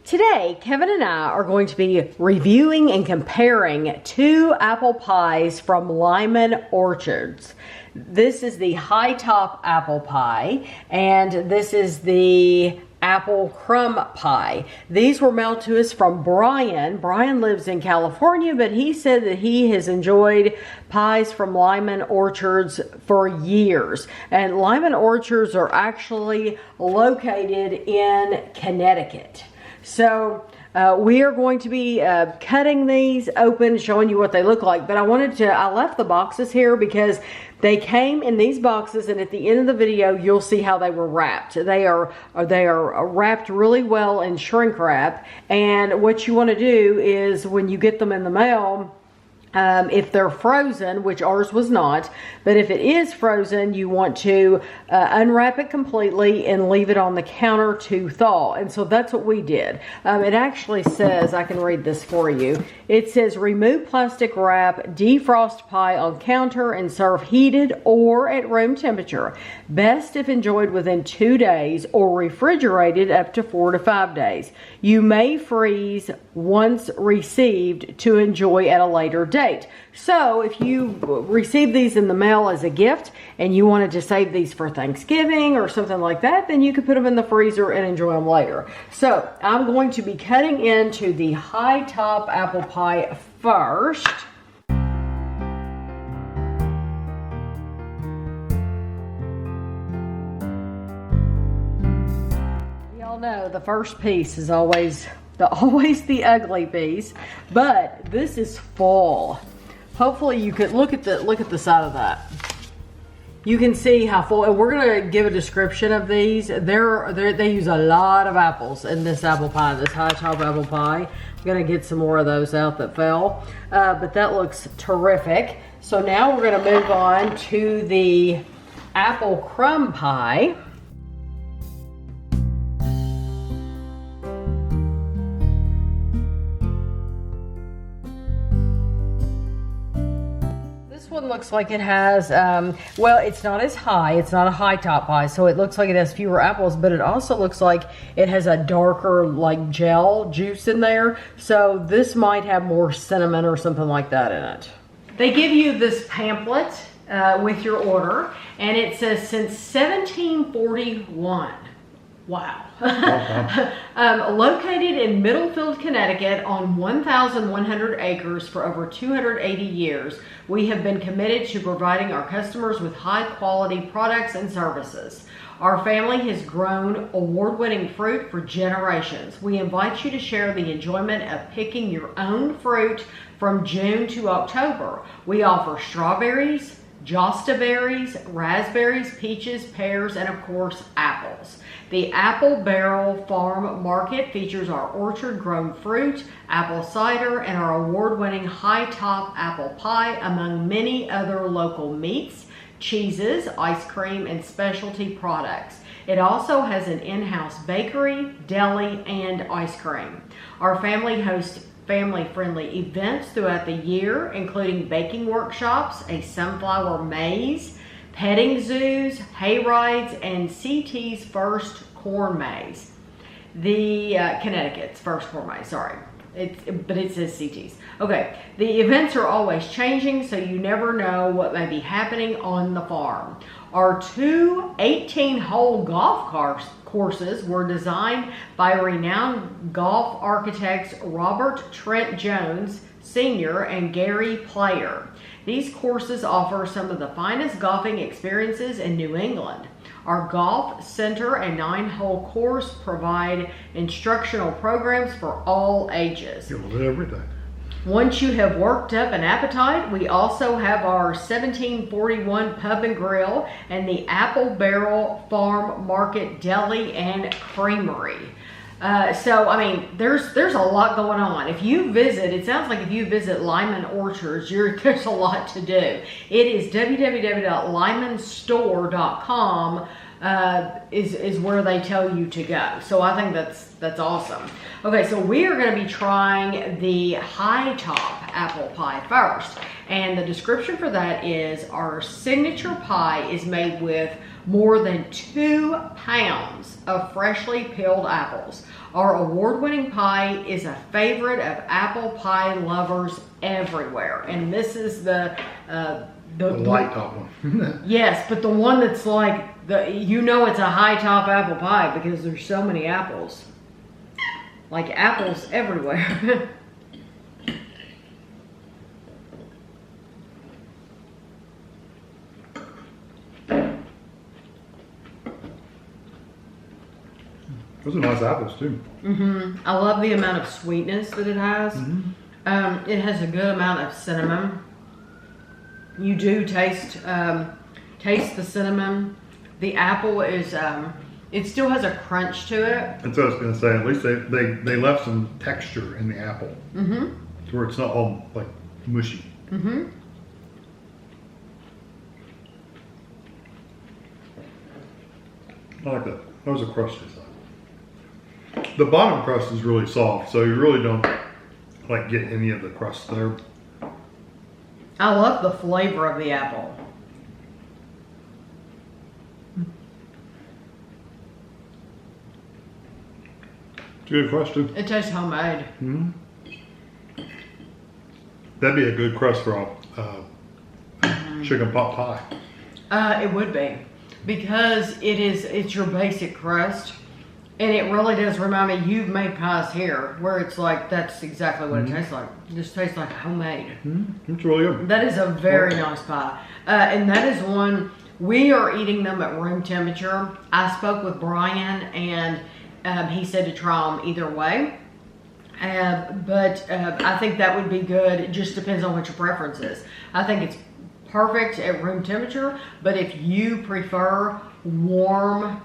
Today, Kevin and I are going to be reviewing and comparing two apple pies from Lyman Orchards. This is the high top apple pie, and this is the Apple Crumb pie. These were mailed to us from Brian. Brian lives in California, but he said that he has enjoyed pies from Lyman Orchards for years. And Lyman Orchards are actually located in Connecticut. So we are going to be cutting these open, showing you what they look like. But I left the boxes here because they came in these boxes, and at the end of the video, you'll see how they were wrapped. They are wrapped really well in shrink wrap. And what you want to do is when you get them in the mail, if they're frozen, which ours was not, but if it is frozen, you want to unwrap it completely and leave it on the counter to thaw. And so that's what we did. It actually says, I can read this for you. It says, remove plastic wrap, defrost pie on counter and serve heated or at room temperature. Best if enjoyed within 2 days or refrigerated up to 4 to 5 days. You may freeze once received to enjoy at a later date. So if you receive these in the mail as a gift and you wanted to save these for Thanksgiving or something like that, then you could put them in the freezer and enjoy them later. So I'm going to be cutting into the high top apple pie first. Y'all know the first piece is always the ugly piece, but this is full. Hopefully you could look at the side of that. You can see how full, and we're gonna give a description of these. They use a lot of apples in this apple pie, this high top apple pie. I'm gonna get some more of those out that fell, but that looks terrific. So now we're gonna move on to the Apple Crumb pie. One looks like it has, well, it's not as high, it's not a high top pie, so it looks like it has fewer apples, but it also looks like it has a darker like gel juice in there, so this might have more cinnamon or something like that in it. They give you this pamphlet with your order, and it says since 1741. Wow. Located in Middlefield, Connecticut on 1,100 acres for over 280 years, we have been committed to providing our customers with high quality products and services. Our family has grown award-winning fruit for generations. We invite you to share the enjoyment of picking your own fruit from June to October. We offer strawberries, Josta berries, raspberries, peaches, pears, and of course, apples. The Apple Barrel Farm Market features our orchard-grown fruit, apple cider, and our award-winning high-top apple pie, among many other local meats, cheeses, ice cream, and specialty products. It also has an in-house bakery, deli, and ice cream. Our family hosts family-friendly events throughout the year, including baking workshops, a sunflower maze, petting zoos, hay rides, and CT's first corn maze. The Connecticut's first corn maze, sorry. But it says CT's. Okay, the events are always changing, so you never know what may be happening on the farm. Our two 18-hole golf courses were designed by renowned golf architects Robert Trent Jones Sr. and Gary Player. These courses offer some of the finest golfing experiences in New England. Our golf center and 9-hole course provide instructional programs for all ages. You will do everything. Once you have worked up an appetite, we also have our 1741 Pub and Grill and the Apple Barrel Farm Market Deli and Creamery. So, I mean, there's a lot going on. If you visit, it sounds like if you visit Lyman Orchards, there's a lot to do. It is www.lymanstore.com is where they tell you to go. So I think that's awesome. Okay, so we are going to be trying the high top apple pie first. And the description for that is our signature pie is made with more than 2 pounds of freshly peeled apples. Our award-winning pie is a favorite of apple pie lovers everywhere. And this is the light top one. Yes, but the one that's like, it's a high top apple pie because there's so many apples. Like apples everywhere. Those are nice apples too. I love the amount of sweetness that it has. It has a good amount of cinnamon. You do taste the cinnamon. The apple is it still has a crunch to it. That's what I was gonna say. At least they left some texture in the apple. To where it's not all like mushy. I like that. That was a crust design. The bottom crust is really soft, so you really don't like get any of the crust there. I love the flavor of the apple. It's a good crust too. It tastes homemade. That'd be a good crust for a chicken pot pie. It would be, because it's your basic crust. And it really does remind me, you've made pies here, where it's like, that's exactly what it tastes like. It just tastes like homemade. It's really good. That is a very nice pie. And that is one, we are eating them at room temperature. I spoke with Brian, and he said to try them either way. But I think that would be good. It just depends on what your preference is. I think it's perfect at room temperature, but if you prefer warm,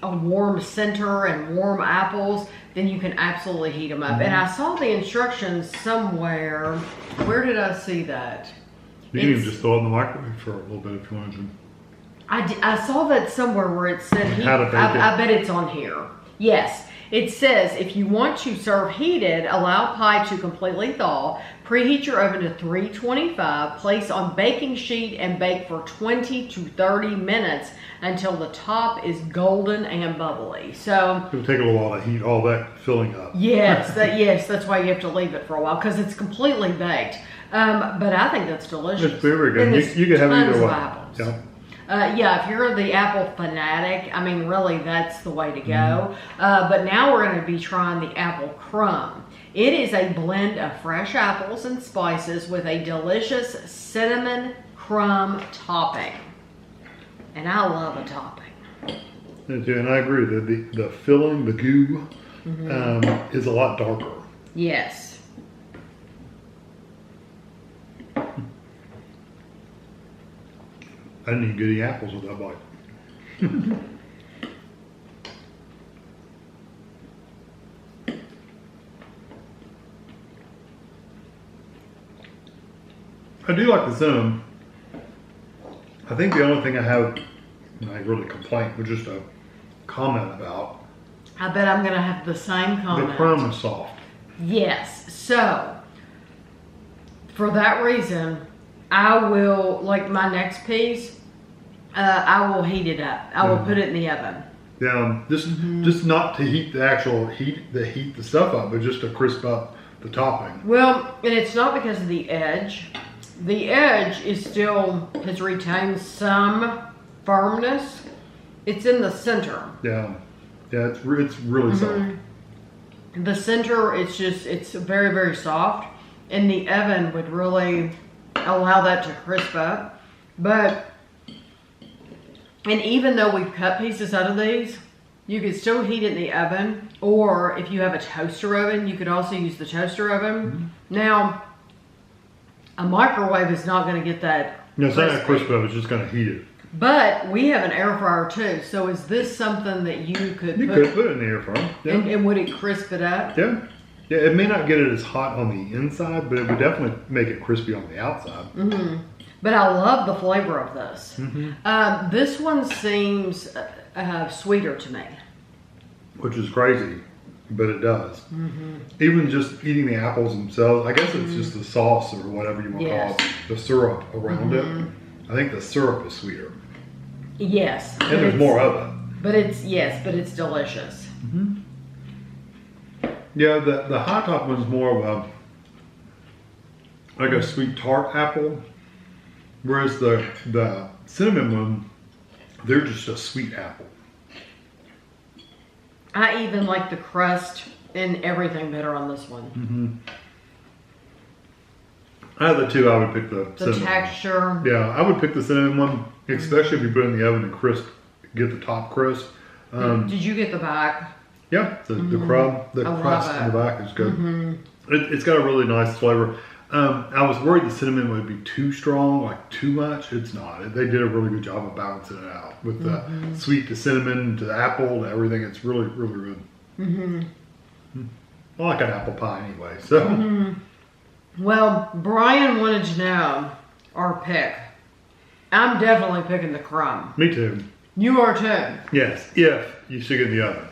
a warm center and warm apples, then you can absolutely heat them up. And I saw the instructions somewhere. Where did I see that? You can even just throw it in the microwave for a little bit if you wanted to. I saw that somewhere where it said heat. How to bake it. I bet it's on here. Yes. It says, if you want to serve heated, allow pie to completely thaw. Preheat your oven to 325. Place on baking sheet and bake for 20 to 30 minutes until the top is golden and bubbly. So it'll take a little while to heat all that filling up. Yes, that's why you have to leave it for a while, because it's completely baked. But I think that's delicious. It's very good. You can have it either way. Yeah, if you're the apple fanatic, I mean, really, that's the way to go. But now we're going to be trying the Apple Crumb. It is a blend of fresh apples and spices with a delicious cinnamon crumb topping. And I love a topping. And I agree that the filling, the goo, is a lot darker. Yes. I didn't even get any apples with that bite. I do like the cinnamon. I think the only thing I have, not really complaint, but just a comment about. I bet I'm going to have the same comment. The crumb is soft. Yes. So, for that reason, I will, like my next piece, I will heat it up. I will put it in the oven. Yeah, just not to heat the actual heat the stuff up, but just to crisp up the topping. Well, and it's not because of the edge. The edge is still has retained some firmness. It's in the center. Yeah, it's really soft. The center, it's very, very soft, and the oven would really allow that to crisp up. And even though we've cut pieces out of these, you could still heat it in the oven, or if you have a toaster oven, you could also use the toaster oven. Now, a microwave is not going to get that. No, it's not going to crisp up, it's just going to heat it. But we have an air fryer too, so is this something that you could put it in the air fryer. Yeah. And would it crisp it up? Yeah. Yeah, it may not get it as hot on the inside, but it would definitely make it crispy on the outside. But I love the flavor of this. This one seems sweeter to me. Which is crazy, but it does. Even just eating the apples themselves, I guess it's just the sauce or whatever you want to call it, the syrup around it. I think the syrup is sweeter. Yes. And there's more of it. But it's, yes, but it's delicious. Mm-hmm. Yeah, the high top one's more of like a sweet tart apple, whereas the cinnamon one, they're just a sweet apple. I even like the crust and everything better on this one. Mm-hmm. Out of the two, I would pick the cinnamon texture. one. Yeah, I would pick the cinnamon one, especially if you put it in the oven and get the top crisp. Did you get the back? Yeah, the crumb, the crust in the back is good. It's got a really nice flavor. I was worried the cinnamon would be too strong, like too much. It's not. They did a really good job of balancing it out with the sweet to cinnamon to the apple to everything. It's really, really good. I like an apple pie anyway. So, well, Brian wanted to know our pick. I'm definitely picking the crumb. Me too. You are too. Yes, if you stick it in the oven.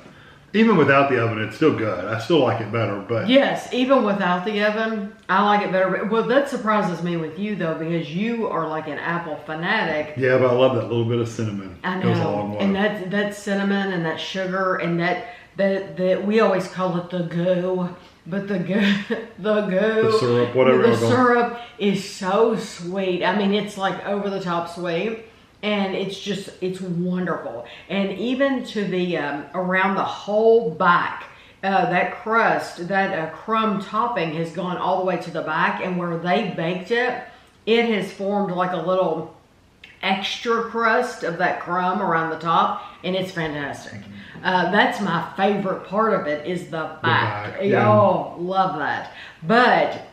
Even without the oven, it's still good. I still like it better, but... Yes, even without the oven, I like it better. Well, that surprises me with you, though, because you are like an apple fanatic. Yeah, but I love that little bit of cinnamon. I know. Goes a long way. And that cinnamon and that sugar and that we always call it the goo. But the syrup, whatever. The syrup is so sweet. I mean, it's like over the top sweet. And it's wonderful. And even to the, around the whole back, that crust, that crumb topping has gone all the way to the back. And where they baked it, it has formed like a little extra crust of that crumb around the top. And it's fantastic. That's my favorite part of it is the back. Yeah. Oh, love that. But...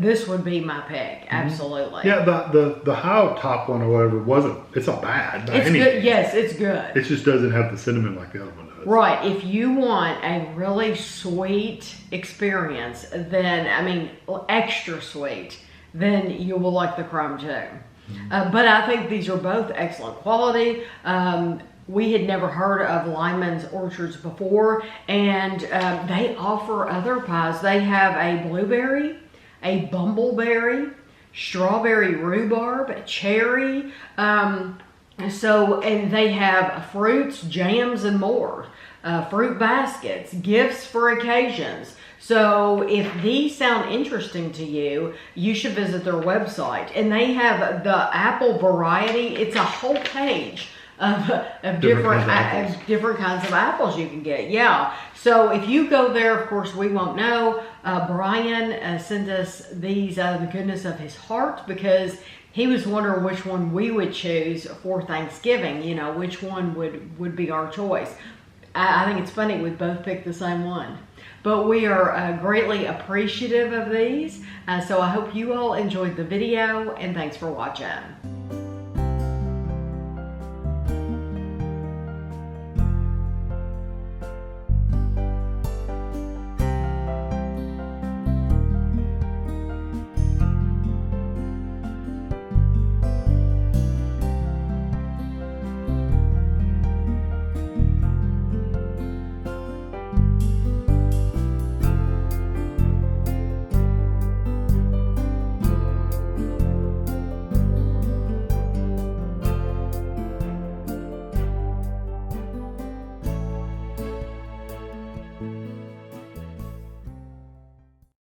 this would be my pick, absolutely. Yeah, the high top one or whatever it's not bad. It's good. Yes, it's good. It just doesn't have the cinnamon like the other one does. Right. If you want a really sweet experience, then I mean extra sweet, then you will like the crumb too. But I think these are both excellent quality. We had never heard of Lyman Orchards before, and they offer other pies. They have a blueberry, a bumbleberry, strawberry rhubarb, cherry, and they have fruits, jams, and more. Fruit baskets, gifts for occasions. So if these sound interesting to you, you should visit their website. And they have the apple variety. It's a whole page of different kinds of apples you can get. Yeah. So if you go there, of course, we won't know. Brian sent us these out of the goodness of his heart because he was wondering which one we would choose for Thanksgiving. You know, which one would be our choice. I think it's funny we both picked the same one. But we are greatly appreciative of these. So I hope you all enjoyed the video, and thanks for watching.